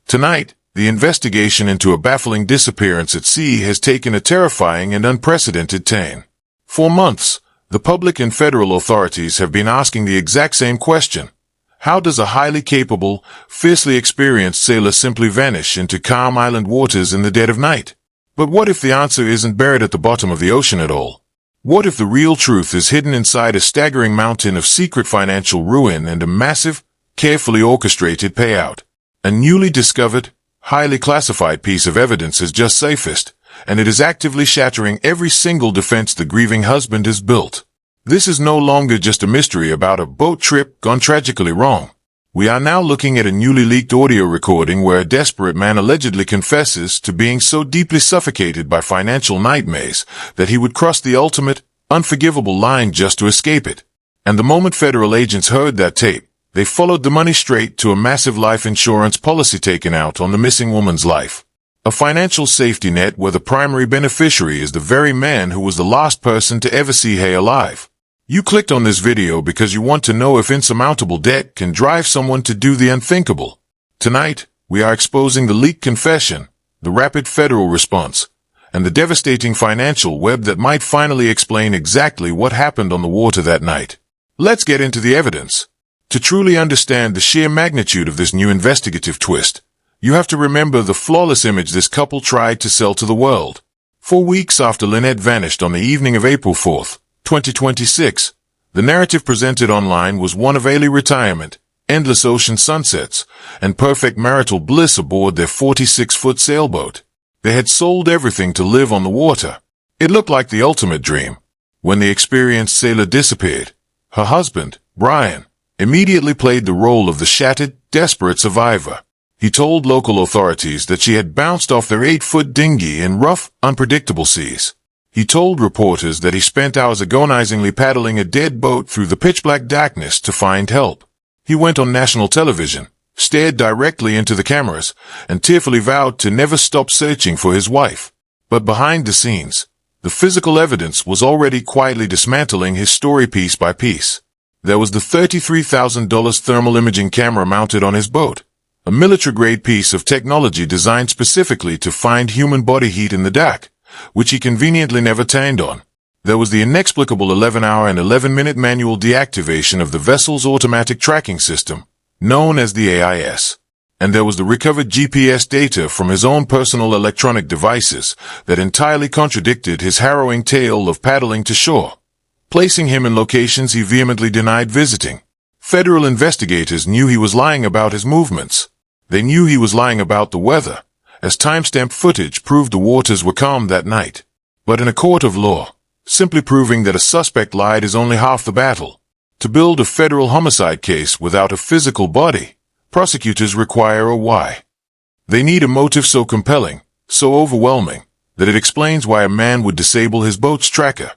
Tonight, the investigation into a baffling disappearance at sea has taken a terrifying and unprecedented turn. For months, the public and federal authorities have been asking the exact same question. How does a highly capable, fiercely experienced sailor simply vanish into calm island waters in the dead of night? But what if the answer isn't buried at the bottom of the ocean at all? What if the real truth is hidden inside a staggering mountain of secret financial ruin and a massive, carefully orchestrated payout? A newly discovered, highly classified piece of evidence has just surfaced, and it is actively shattering every single defense the grieving husband has built. This is no longer just a mystery about a boat trip gone tragically wrong. We are now looking at a newly leaked audio recording where a desperate man allegedly confesses to being so deeply suffocated by financial nightmares that he would cross the ultimate, unforgivable line just to escape it. And the moment federal agents heard that tape, they followed the money straight to a massive life insurance policy taken out on the missing woman's life. A financial safety net where the primary beneficiary is the very man who was the last person to ever see her alive. You clicked on this video because you want to know if insurmountable debt can drive someone to do the unthinkable. Tonight, we are exposing the leaked confession, the rapid federal response, and the devastating financial web that might finally explain exactly what happened on the water that night. Let's get into the evidence. To truly understand the sheer magnitude of this new investigative twist, you have to remember the flawless image this couple tried to sell to the world. 4 weeks after Lynette vanished on the evening of April 4th, 2026, the narrative presented online was one of early retirement, endless ocean sunsets, and perfect marital bliss aboard their 46-foot sailboat. They had sold everything to live on the water. It looked like the ultimate dream. When the experienced sailor disappeared, her husband, Brian, immediately played the role of the shattered, desperate survivor. He told local authorities that she had bounced off their 8-foot dinghy in rough, unpredictable seas. He told reporters that he spent hours agonizingly paddling a dead boat through the pitch-black darkness to find help. He went on national television, stared directly into the cameras, and tearfully vowed to never stop searching for his wife. But behind the scenes, the physical evidence was already quietly dismantling his story piece by piece. There was the $33,000 thermal imaging camera mounted on his boat, a military-grade piece of technology designed specifically to find human body heat in the dark, which he conveniently never turned on. There was the inexplicable 11-hour and 11-minute manual deactivation of the vessel's automatic tracking system, known as the AIS. And there was the recovered GPS data from his own personal electronic devices that entirely contradicted his harrowing tale of paddling to shore, placing him in locations he vehemently denied visiting. Federal investigators knew he was lying about his movements. They knew he was lying about the weather, as timestamp footage proved the waters were calm that night. But in a court of law, simply proving that a suspect lied is only half the battle. To build a federal homicide case without a physical body, prosecutors require a why. They need a motive so compelling, so overwhelming, that it explains why a man would disable his boat's tracker,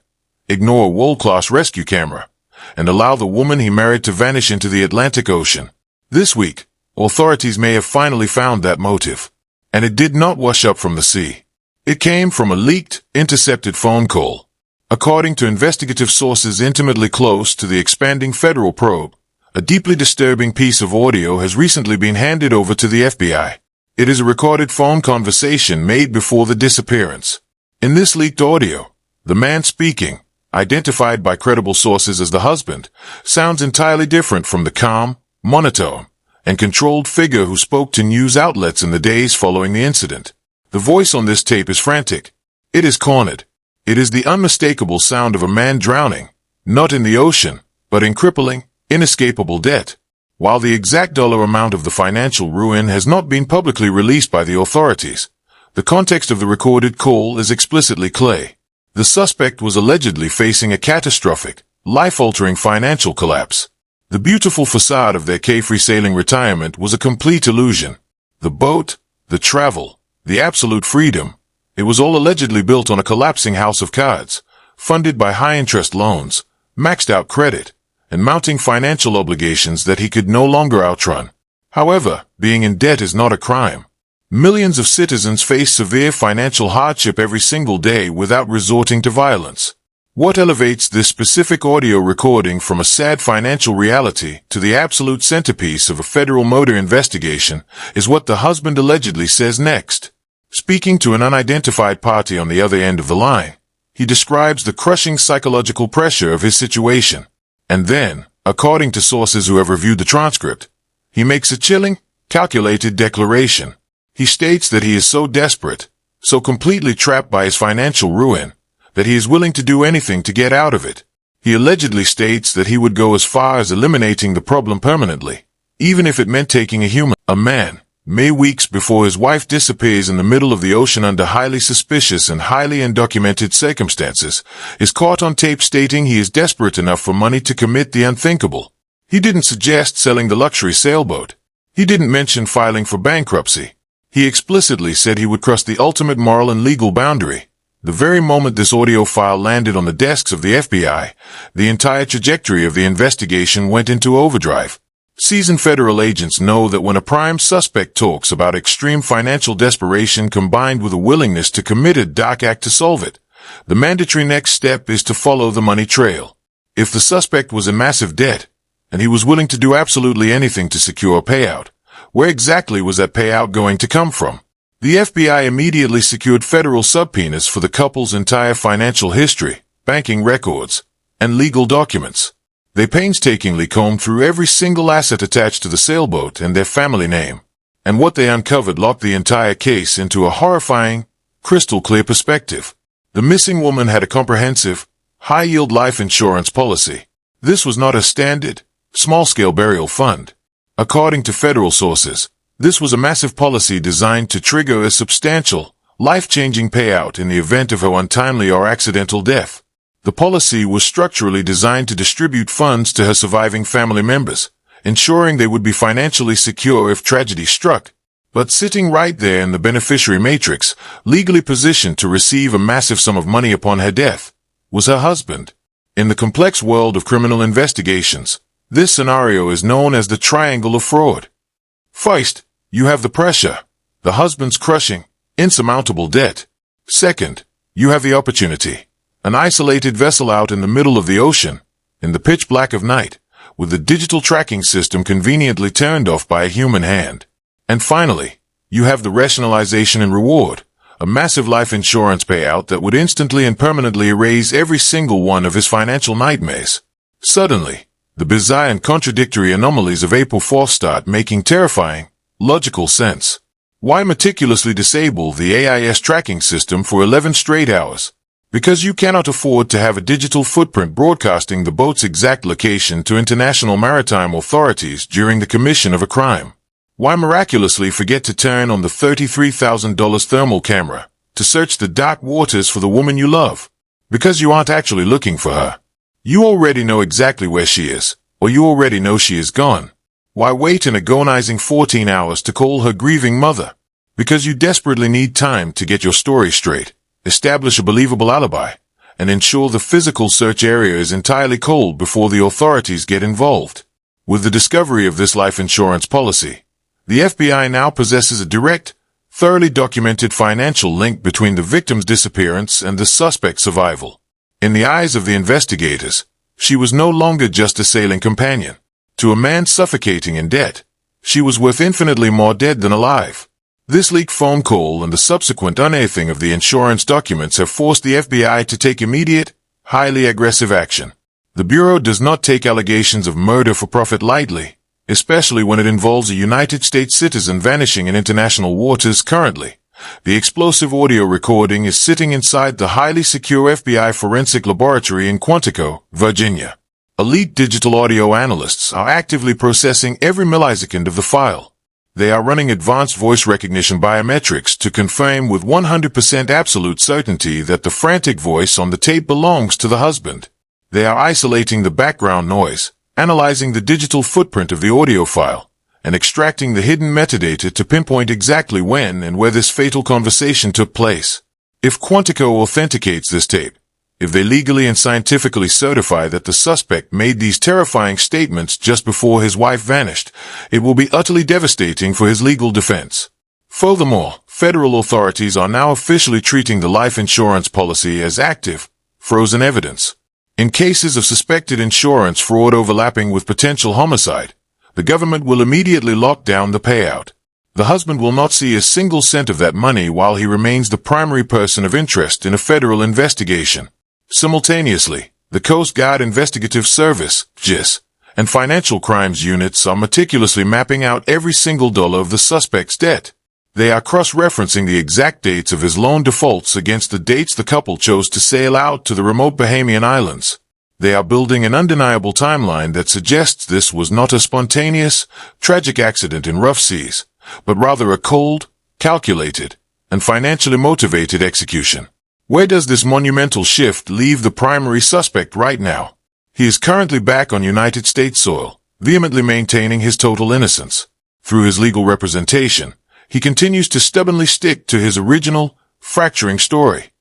ignore a world-class rescue camera, and allow the woman he married to vanish into the Atlantic Ocean. This week, authorities may have finally found that motive. And it did not wash up from the sea. It came from a leaked, intercepted phone call. According to investigative sources intimately close to the expanding federal probe, a deeply disturbing piece of audio has recently been handed over to the FBI. It is a recorded phone conversation made before the disappearance. In this leaked audio, the man speaking, identified by credible sources as the husband, sounds entirely different from the calm, monotone, and controlled figure who spoke to news outlets in the days following the incident. The voice on this tape is frantic. It is cornered. It is the unmistakable sound of a man drowning, not in the ocean, but in crippling, inescapable debt. While the exact dollar amount of the financial ruin has not been publicly released by the authorities, the context of the recorded call is explicitly clear. The suspect was allegedly facing a catastrophic, life-altering financial collapse. The beautiful facade of their carefree sailing retirement was a complete illusion. The boat, the travel, the absolute freedom, it was all allegedly built on a collapsing house of cards, funded by high-interest loans, maxed-out credit, and mounting financial obligations that he could no longer outrun. However, being in debt is not a crime. Millions of citizens face severe financial hardship every single day without resorting to violence. What elevates this specific audio recording from a sad financial reality to the absolute centerpiece of a federal murder investigation is what the husband allegedly says next. Speaking to an unidentified party on the other end of the line, he describes the crushing psychological pressure of his situation. And then, according to sources who have reviewed the transcript, he makes a chilling, calculated declaration. He states that he is so desperate, so completely trapped by his financial ruin, that he is willing to do anything to get out of it. He allegedly states that he would go as far as eliminating the problem permanently, even if it meant taking a man, mere weeks before his wife disappears in the middle of the ocean under highly suspicious and highly undocumented circumstances, is caught on tape stating he is desperate enough for money to commit the unthinkable. He didn't suggest selling the luxury sailboat. He didn't mention filing for bankruptcy. He explicitly said he would cross the ultimate moral and legal boundary. The very moment this audio file landed on the desks of the FBI, the entire trajectory of the investigation went into overdrive. Seasoned federal agents know that when a prime suspect talks about extreme financial desperation combined with a willingness to commit a dark act to solve it, the mandatory next step is to follow the money trail. If the suspect was in massive debt, and he was willing to do absolutely anything to secure a payout, where exactly was that payout going to come from? The FBI immediately secured federal subpoenas for the couple's entire financial history, banking records, and legal documents. They painstakingly combed through every single asset attached to the sailboat and their family name, and what they uncovered locked the entire case into a horrifying, crystal-clear perspective. The missing woman had a comprehensive, high-yield life insurance policy. This was not a standard, small-scale burial fund. According to federal sources, this was a massive policy designed to trigger a substantial, life-changing payout in the event of her untimely or accidental death. The policy was structurally designed to distribute funds to her surviving family members, ensuring they would be financially secure if tragedy struck. But sitting right there in the beneficiary matrix, legally positioned to receive a massive sum of money upon her death, was her husband. In the complex world of criminal investigations, this scenario is known as the triangle of fraud. First, you have the pressure, the husband's crushing, insurmountable debt. Second, you have the opportunity, an isolated vessel out in the middle of the ocean, in the pitch black of night, with the digital tracking system conveniently turned off by a human hand. And finally, you have the rationalization and reward, a massive life insurance payout that would instantly and permanently erase every single one of his financial nightmares. Suddenly, the bizarre and contradictory anomalies of April 4th start making terrifying, logical sense. Why meticulously disable the AIS tracking system for 11 straight hours? Because you cannot afford to have a digital footprint broadcasting the boat's exact location to international maritime authorities during the commission of a crime. Why miraculously forget to turn on the $33,000 thermal camera to search the dark waters for the woman you love? Because you aren't actually looking for her. You already know exactly where she is, or you already know she is gone. Why wait an agonizing 14 hours to call her grieving mother? Because you desperately need time to get your story straight, establish a believable alibi, and ensure the physical search area is entirely cold before the authorities get involved. With the discovery of this life insurance policy, the FBI now possesses a direct, thoroughly documented financial link between the victim's disappearance and the suspect's survival. In the eyes of the investigators, she was no longer just a sailing companion. To a man suffocating in debt, she was worth infinitely more dead than alive. This leaked phone call and the subsequent unearthing of the insurance documents have forced the FBI to take immediate, highly aggressive action. The Bureau does not take allegations of murder for profit lightly, especially when it involves a United States citizen vanishing in international waters currently. The explosive audio recording is sitting inside the highly secure FBI forensic laboratory in Quantico, Virginia. Elite digital audio analysts are actively processing every millisecond of the file. They are running advanced voice recognition biometrics to confirm with 100% absolute certainty that the frantic voice on the tape belongs to the husband. They are isolating the background noise, analyzing the digital footprint of the audio file, and extracting the hidden metadata to pinpoint exactly when and where this fatal conversation took place. If Quantico authenticates this tape, if they legally and scientifically certify that the suspect made these terrifying statements just before his wife vanished, it will be utterly devastating for his legal defense. Furthermore, federal authorities are now officially treating the life insurance policy as active, frozen evidence. In cases of suspected insurance fraud overlapping with potential homicide, the government will immediately lock down the payout. The husband will not see a single cent of that money while he remains the primary person of interest in a federal investigation. Simultaneously, the Coast Guard Investigative Service, GIS, and financial crimes units are meticulously mapping out every single dollar of the suspect's debt. They are cross-referencing the exact dates of his loan defaults against the dates the couple chose to sail out to the remote Bahamian Islands. They are building an undeniable timeline that suggests this was not a spontaneous, tragic accident in rough seas, but rather a cold, calculated, and financially motivated execution. Where does this monumental shift leave the primary suspect right now? He is currently back on United States soil, vehemently maintaining his total innocence. Through his legal representation, he continues to stubbornly stick to his original, fracturing story.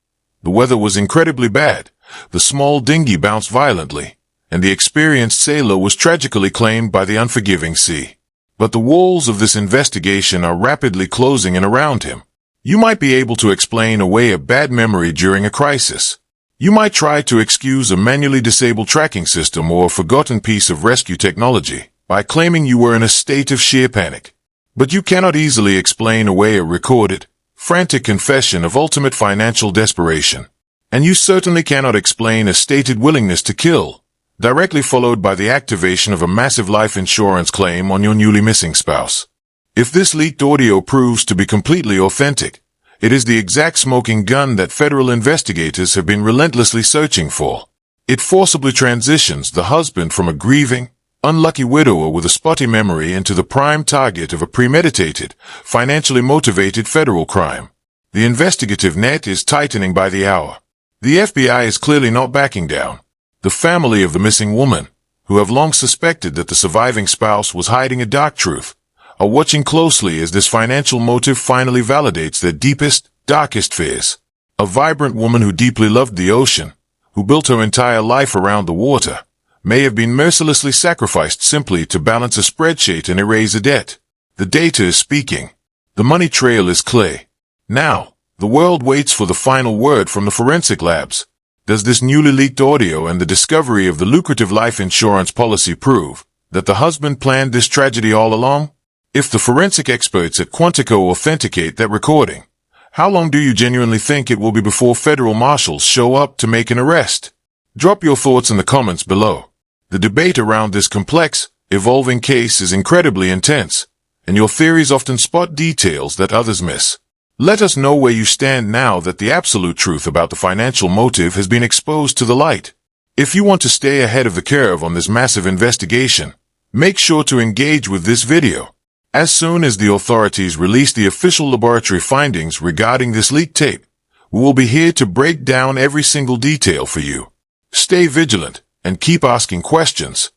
The weather was incredibly bad, the small dinghy bounced violently, and the experienced sailor was tragically claimed by the unforgiving sea. But the walls of this investigation are rapidly closing in around him. You might be able to explain away a bad memory during a crisis. You might try to excuse a manually disabled tracking system or a forgotten piece of rescue technology by claiming you were in a state of sheer panic. But you cannot easily explain away a recorded, frantic confession of ultimate financial desperation. And you certainly cannot explain a stated willingness to kill, directly followed by the activation of a massive life insurance claim on your newly missing spouse. If this leaked audio proves to be completely authentic, it is the exact smoking gun that federal investigators have been relentlessly searching for. It forcibly transitions the husband from a grieving, unlucky widower with a spotty memory into the prime target of a premeditated, financially motivated federal crime. The investigative net is tightening by the hour. The FBI is clearly not backing down. The family of the missing woman, who have long suspected that the surviving spouse was hiding a dark truth, are watching closely as this financial motive finally validates their deepest, darkest fears. A vibrant woman who deeply loved the ocean, who built her entire life around the water, may have been mercilessly sacrificed simply to balance a spreadsheet and erase a debt. The data is speaking. The money trail is clear. Now, the world waits for the final word from the forensic labs. Does this newly leaked audio and the discovery of the lucrative life insurance policy prove that the husband planned this tragedy all along? If the forensic experts at Quantico authenticate that recording, how long do you genuinely think it will be before federal marshals show up to make an arrest? Drop your thoughts in the comments below. The debate around this complex, evolving case is incredibly intense, and your theories often spot details that others miss. Let us know where you stand now that the absolute truth about the financial motive has been exposed to the light. If you want to stay ahead of the curve on this massive investigation, make sure to engage with this video. As soon as the authorities release the official laboratory findings regarding this leaked tape, we will be here to break down every single detail for you. Stay vigilant and keep asking questions.